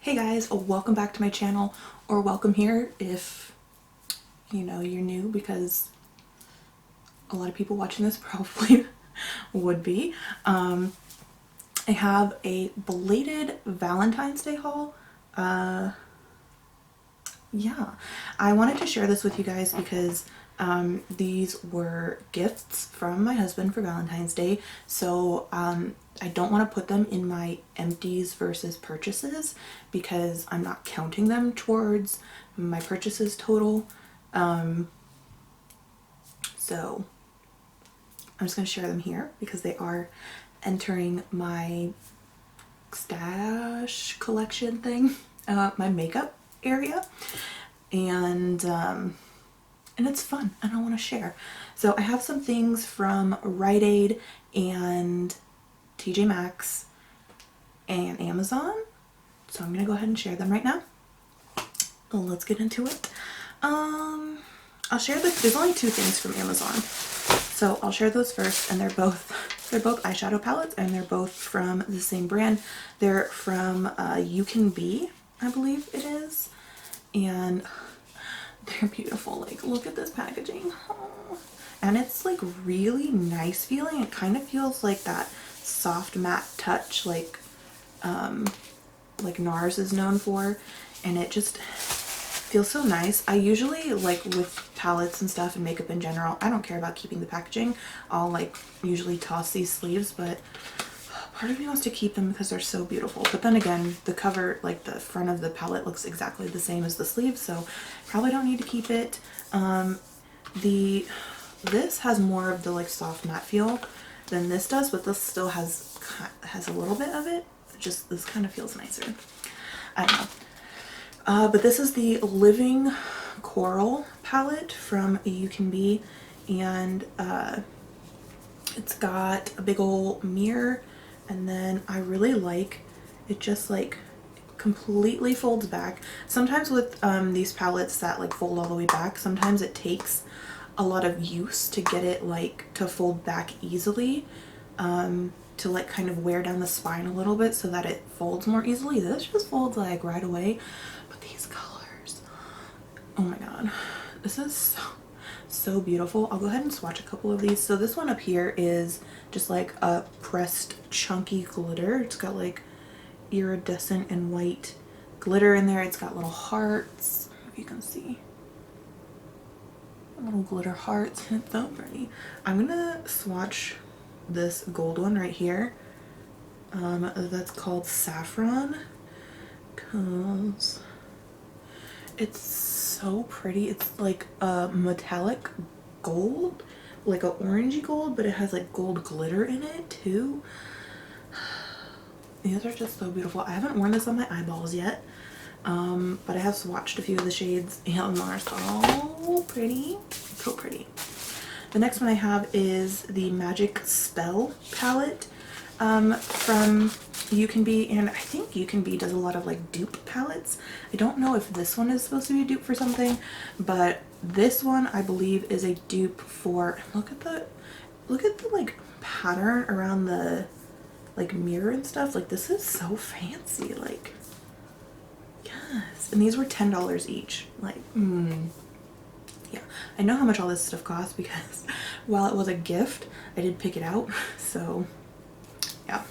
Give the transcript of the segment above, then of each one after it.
Hey guys, welcome back to my channel, or welcome here if you know you're new, because a lot of people watching this probably would be. I have a belated Valentine's Day haul. Yeah, I wanted to share this with you guys because these were gifts from my husband for Valentine's Day. So I don't want to put them in my empties versus purchases because I'm not counting them towards my purchases total. So I'm just going to share them here because they are entering my stash collection thing, my makeup area, and it's fun and I want to share. So I have some things from Rite Aid and TJ Maxx and Amazon, so I'm gonna go ahead and share them right now. Let's get into it. I'll share there's only two things from Amazon, so I'll share those first, and they're both eyeshadow palettes, and they're both from the same brand. They're from You Can Be, I believe it is, and they're beautiful. Like, look at this packaging. Oh. And it's like really nice feeling. It kind of feels like that soft matte touch like NARS is known for, and it just feels so nice. I usually, like with palettes and stuff and makeup in general, I don't care about keeping the packaging. I'll like usually toss these sleeves, but part of me wants to keep them because they're so beautiful. But then again, the cover, like the front of the palette, looks exactly the same as the sleeve, so probably don't need to keep it. This has more of the like soft matte feel than this does, but this still has a little bit of it. Just this kind of feels nicer. I don't know. But this is the Living Coral palette from You Can Be, and it's got a big old mirror, and then I really like it, just like completely folds back. Sometimes with these palettes that like fold all the way back, sometimes it takes a lot of use to get it like to fold back easily, to like kind of wear down the spine a little bit so that it folds more easily. This just folds like right away. But these colors, oh my god, this is so beautiful. I'll go ahead and swatch a couple of these. So this one up here is just like a pressed chunky glitter. It's got like iridescent and white glitter in there. It's got little hearts, if you can see, little glitter hearts. It's so pretty. I'm gonna swatch this gold one right here, that's called Saffron, because it's so pretty. It's like a metallic gold, like a orangey gold, but it has like gold glitter in it too. These are just so beautiful. I haven't worn this on my eyeballs yet, but I have swatched a few of the shades, and they're so pretty. So pretty. The next one I have is the Magic Spell palette from You Can Be, and I think You Can Be does a lot of like dupe palettes. I don't know if this one is supposed to be a dupe for something, but this one I believe is a dupe for, look at the like pattern around the like mirror and stuff. Like, this is so fancy. Like, yes. And these were $10 each. Like, yeah, I know how much all this stuff costs because while it was a gift, I did pick it out. So yeah.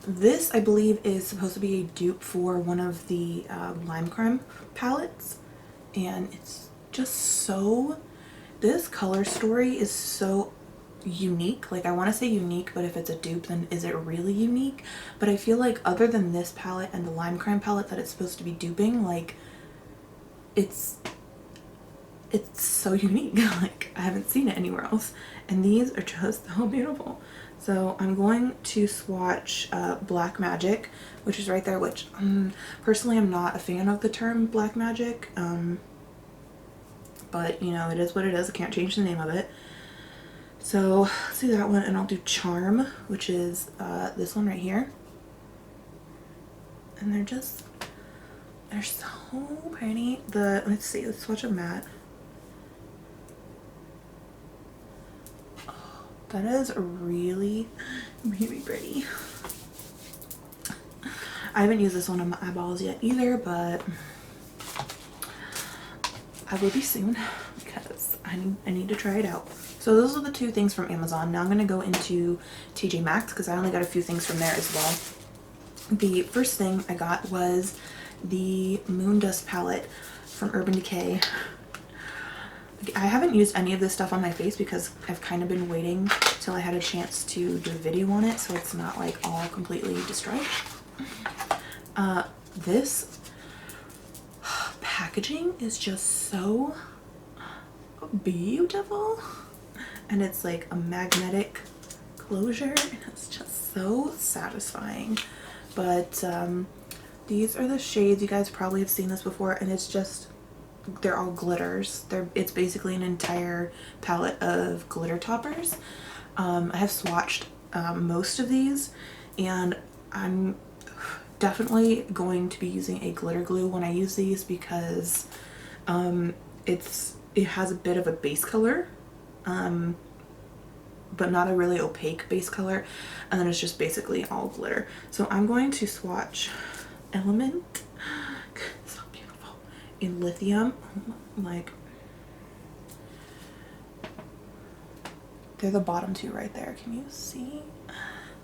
This I believe is supposed to be a dupe for one of the Lime Crime palettes, and it's just so, this color story is so unique. Like, I want to say unique, but if it's a dupe, then is it really unique? But I feel like other than this palette and the Lime Crime palette that it's supposed to be duping, like, it's so unique. Like, I haven't seen it anywhere else, and these are just so beautiful. So I'm going to swatch Black Magic, which is right there, which personally I'm not a fan of the term Black Magic, but you know, it is what it is. I can't change the name of it. So let's do that one, and I'll do Charm, which is this one right here. And they're so pretty. Let's see, let's swatch a matte. Oh, that is really, really pretty. I haven't used this one on my eyeballs yet either, but I will be soon because I need to try it out. So those are the two things from Amazon. Now I'm going to go into TJ Maxx because I only got a few things from there as well. The first thing I got was the Moon Dust palette from Urban Decay. I haven't used any of this stuff on my face because I've kind of been waiting till I had a chance to do a video on it so it's not like all completely destroyed. This packaging is just so beautiful, and it's like a magnetic closure and it's just so satisfying. But these are the shades. You guys probably have seen this before, and it's just, they're all glitters. It's basically an entire palette of glitter toppers. I have swatched most of these, and I'm definitely going to be using a glitter glue when I use these because it has a bit of a base color, but not a really opaque base color, and then it's just basically all glitter. So I'm going to swatch Element, so beautiful, in lithium. Like, they're the bottom two right there. Can you see?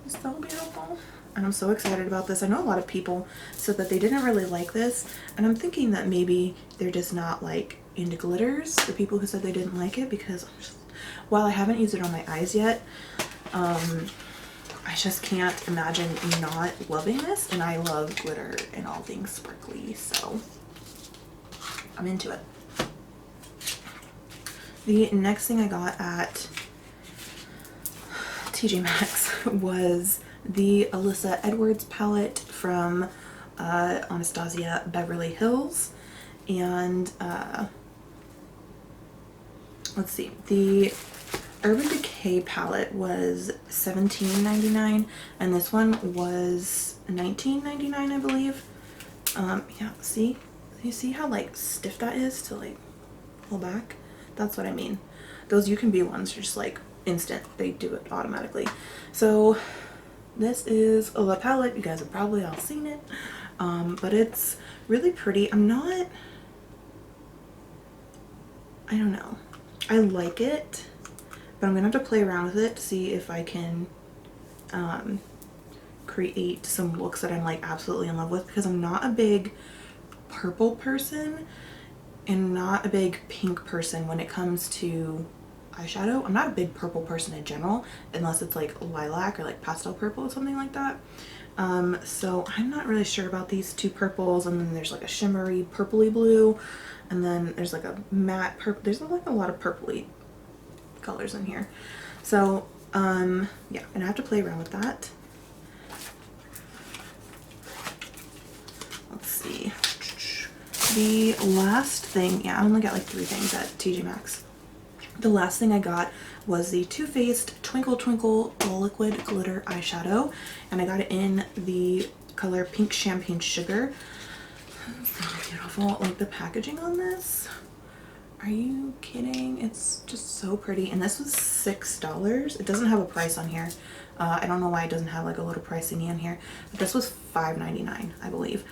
It's so beautiful. And I'm so excited about this. I know a lot of people said that they didn't really like this, and I'm thinking that maybe they're just not like into glitters, the people who said they didn't like it, because while I haven't used it on my eyes yet, I just can't imagine not loving this, and I love glitter and all things sparkly, so I'm into it. The next thing I got at TJ Maxx was the Alyssa Edwards palette from Anastasia Beverly Hills, and let's see, the Urban Decay palette was $17.99 and this one was $19.99, I believe. Yeah, see? You see how like stiff that is to like pull back? That's what I mean. Those You Can Be ones are just like instant. They do it automatically. So this is the palette. You guys have probably all seen it. But it's really pretty. I don't know. I like it, but I'm gonna have to play around with it to see if I can create some looks that I'm like absolutely in love with, because I'm not a big purple person and not a big pink person when it comes to eyeshadow. I'm not a big purple person in general unless it's like lilac or like pastel purple or something like that. So I'm not really sure about these two purples, and then there's like a shimmery purpley blue, and then there's like a matte purple. There's like a lot of purpley colors in here. So yeah, I'm gonna have to play around with that. Let's see. The last thing, yeah, I only got like 3 things at TJ Maxx. The last thing I got was the Too Faced Twinkle Twinkle Liquid Glitter Eyeshadow, and I got it in the color Pink Champagne Sugar. So beautiful. Like, the packaging on this, are you kidding? It's just so pretty, and this was $6. It doesn't have a price on here. I don't know why it doesn't have like a little pricing in here, but this was $5.99, I believe.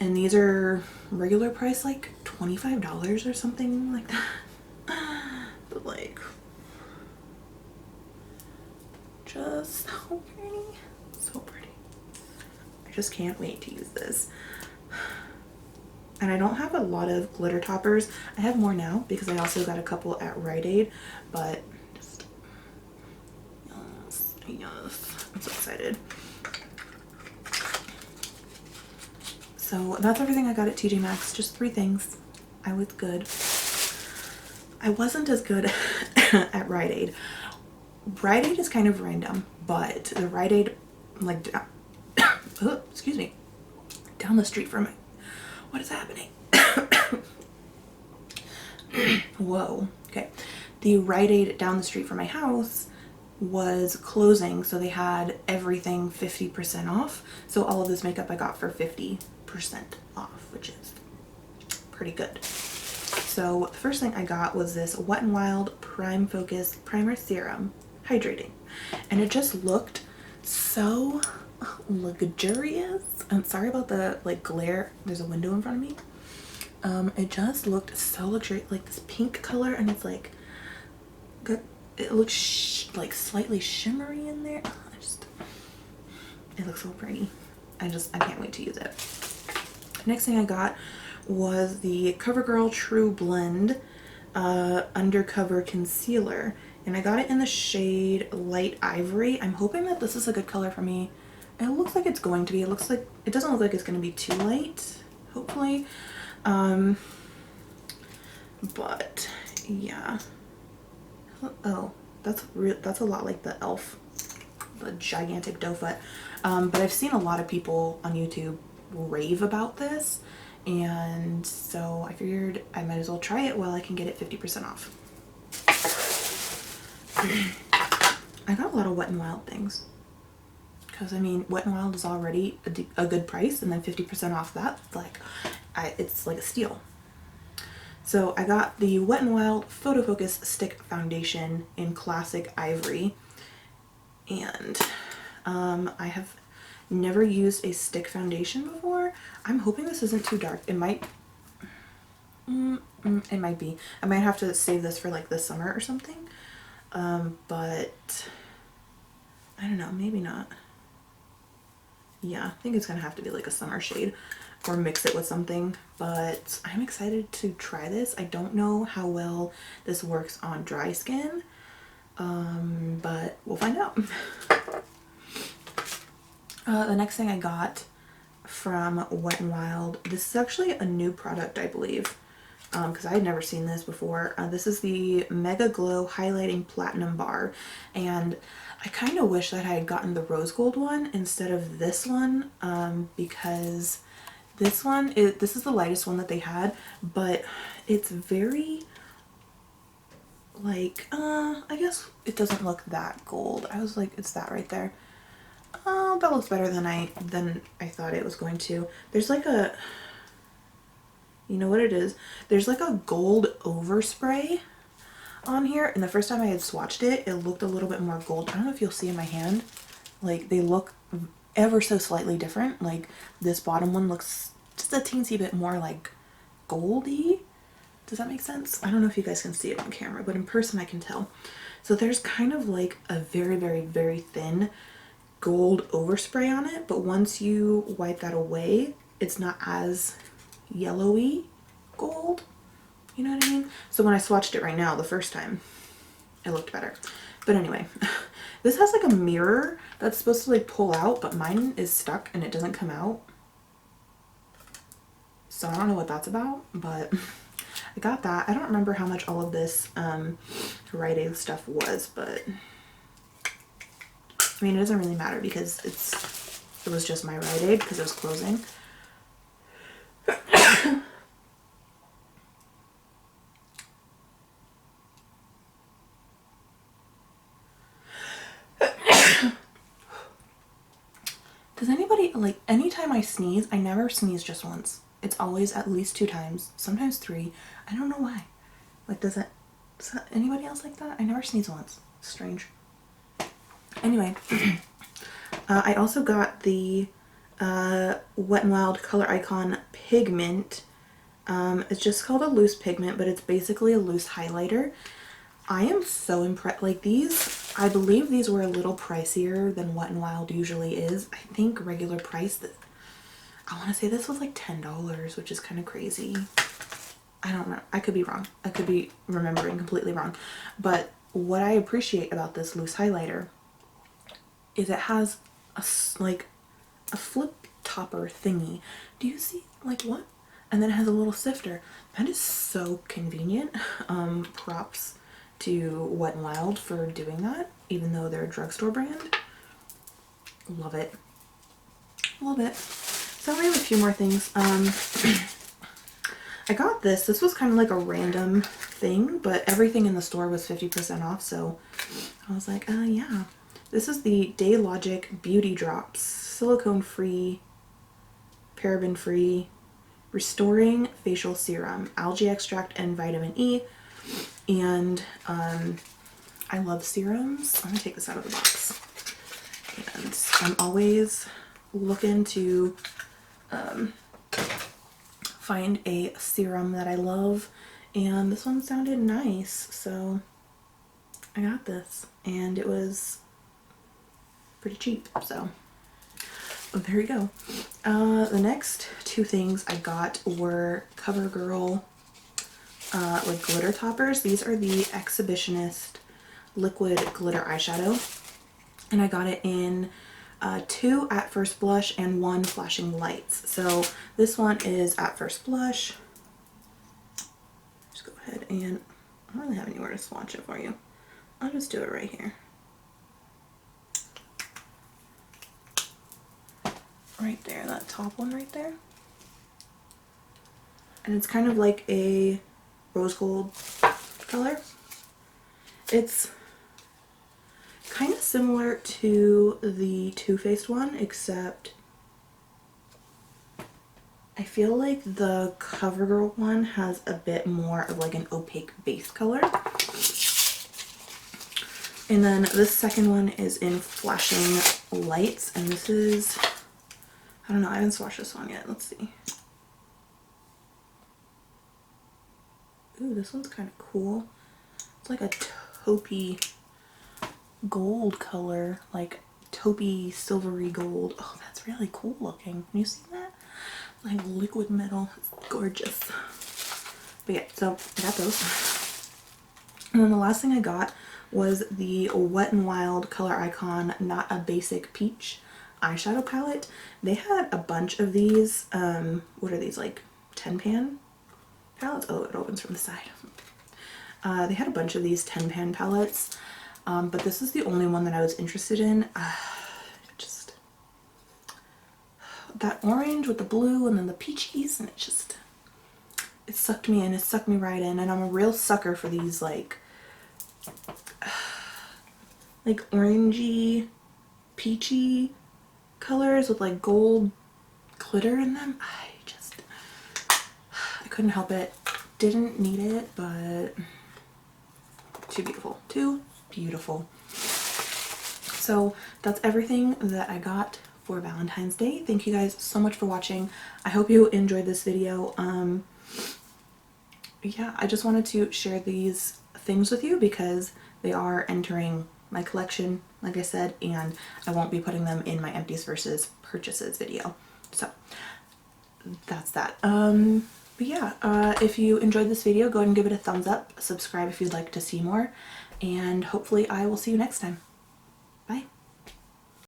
And these are regular price, like $25 or something like that. But like, just so pretty, so pretty. I just can't wait to use this. And I don't have a lot of glitter toppers. I have more now because I also got a couple at Rite Aid, but just, yes, I'm so excited. So that's everything I got at TJ Maxx, just 3 things. I was good. I wasn't as good at Rite Aid. Rite Aid is kind of random, but the Rite Aid, like, oh, excuse me, down the street from me. What is happening? Whoa. Okay. The Rite Aid down the street from my house was closing, so they had everything 50% off. So all of this makeup I got for 50% off, which is pretty good. So the first thing I got was this Wet n Wild Prime Focus Primer Serum Hydrating, and it just looked so luxurious I'm sorry about the like glare. There's a window in front of me. It just looked so luxurious, like this pink color, and it's like good. It looks like slightly shimmery in there. It looks so pretty. I can't wait to use it. Next thing I got was the CoverGirl True Blend Undercover Concealer, and I got it in the shade Light Ivory. I'm hoping that this is a good color for me. It looks like it's going to be. It looks like it doesn't look like it's going to be too light, hopefully. But yeah. Oh, that's a lot like the e.l.f. the gigantic doe foot. But I've seen a lot of people on YouTube rave about this, and so I figured I might as well try it while I can get it 50% off. I got a lot of Wet n Wild things, because I mean Wet n Wild is already a good price, and then 50% off that, like, it's like a steal. So I got the Wet n Wild Photo Focus Stick Foundation in Classic Ivory, and I have never used a stick foundation before. I'm hoping this isn't too dark. It might be. I might have to save this for like this summer or something. But I don't know, maybe not. Yeah, I think it's gonna have to be like a summer shade or mix it with something, but I'm excited to try this. I don't know how well this works on dry skin, but we'll find out. The next thing I got from Wet n Wild, this is actually a new product, I believe, because I had never seen this before. This is the Mega Glow Highlighting Platinum Bar, and I kind of wish that I had gotten the rose gold one instead of this one, because this is the lightest one that they had, but it's very, like, I guess it doesn't look that gold. I was like, it's that right there. Oh, that looks better than I thought it was going to. There's like a, you know what it is? There's like a gold overspray on here, and the first time I had swatched it, it looked a little bit more gold. I don't know if you'll see in my hand. Like, they look ever so slightly different. Like, this bottom one looks just a teensy bit more like goldy. Does that make sense? I don't know if you guys can see it on camera, but in person I can tell. So there's kind of like a very, very, very thin gold overspray on it, but once you wipe that away, it's not as yellowy gold. You know what I mean? So when I swatched it right now, the first time, it looked better. But anyway, this has like a mirror that's supposed to like pull out, but mine is stuck and it doesn't come out. So I don't know what that's about, but I got that. I don't remember how much all of this Riteaid stuff was, but I mean, it doesn't really matter because it was just my Riteaid because it was closing. Does anybody, like, anytime I sneeze, I never sneeze just once. It's always at least 2 times, sometimes 3. I don't know why. Like, does that anybody else like that? I never sneeze once. Strange. Anyway, I also got the Wet n Wild Color Icon Pigment. It's just called a loose pigment, but it's basically a loose highlighter. I am so impressed. Like, these, I believe these were a little pricier than Wet n Wild usually is. I think regular price, I want to say this was like $10, which is kind of crazy. I don't know. I could be wrong. I could be remembering completely wrong. But what I appreciate about this loose highlighter is it has a flip topper thingy. Do you see, like, what? And then it has a little sifter. That is so convenient. Props to Wet n Wild for doing that, even though they're a drugstore brand. Love it. Love it. So I have a few more things. I got this. This was kind of like a random thing, but everything in the store was 50% off, so I was like, yeah. This is the Day Logic Beauty Drops, silicone-free, paraben-free, restoring facial serum, algae extract and vitamin E. And I love serums. I'm gonna take this out of the box. And I'm always looking to find a serum that I love, and this one sounded nice, so I got this, and it was pretty cheap, so there you go. The next two things I got were CoverGirl like glitter toppers. These are the Exhibitionist liquid glitter eyeshadow, and I got it in 2 at first blush and 1 flashing lights. So this one is at first blush. Just go ahead, and I don't really have anywhere to swatch it for you. I'll just do it right here. Right there, that top one right there. And it's kind of like a rose gold color. It's kind of similar to the Too Faced one, except I feel like the CoverGirl one has a bit more of like an opaque base color. And then this second one is in Flashing Lights, and this is, I don't know, I haven't swatched this one yet. Let's see. Ooh, this one's kind of cool. It's like a taupey gold color, like taupey silvery gold. Oh, that's really cool looking. Can you see that? Like liquid metal. It's gorgeous. But yeah, so I got those. And then the last thing I got was the Wet n Wild Color Icon Not a Basic Peach eyeshadow palette. They had a bunch of these. What are these, like 10 pan palettes? Oh, it opens from the side. They had a bunch of these 10 pan palettes, but this is the only one that I was interested in. Just that orange with the blue and then the peaches, and it sucked me in. It sucked me right in, and I'm a real sucker for these like orangey, peachy colors with like gold glitter in them. I couldn't help it. Didn't need it, but too beautiful. Too beautiful. So that's everything that I got for Valentine's Day. Thank you guys so much for watching. I hope you enjoyed this video. Yeah, I just wanted to share these things with you because they are entering my collection, like I said, and I won't be putting them in my empties versus purchases video. So that's that. But yeah, if you enjoyed this video, go ahead and give it a thumbs up, subscribe if you'd like to see more, and hopefully I will see you next time.